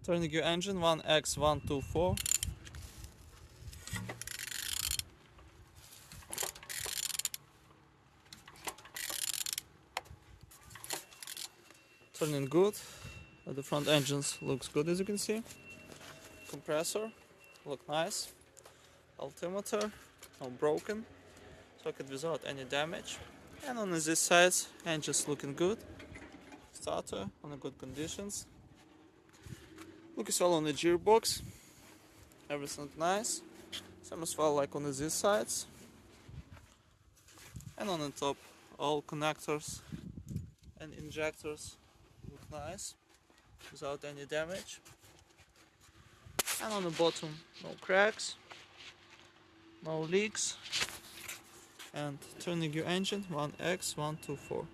Turning your engine 1X124. Turning good. The front engines looks good, as you can see. Compressor look nice. Altimeter no broken. Socket without any damage. And on this side, engine's looking good. Starter on a good conditions. Look as well on the gearbox. Everything nice. Same as well like on these sides. And on the top, all connectors and injectors look nice, without any damage. And on the bottom, no cracks, no leaks. And turning your engine 1X124.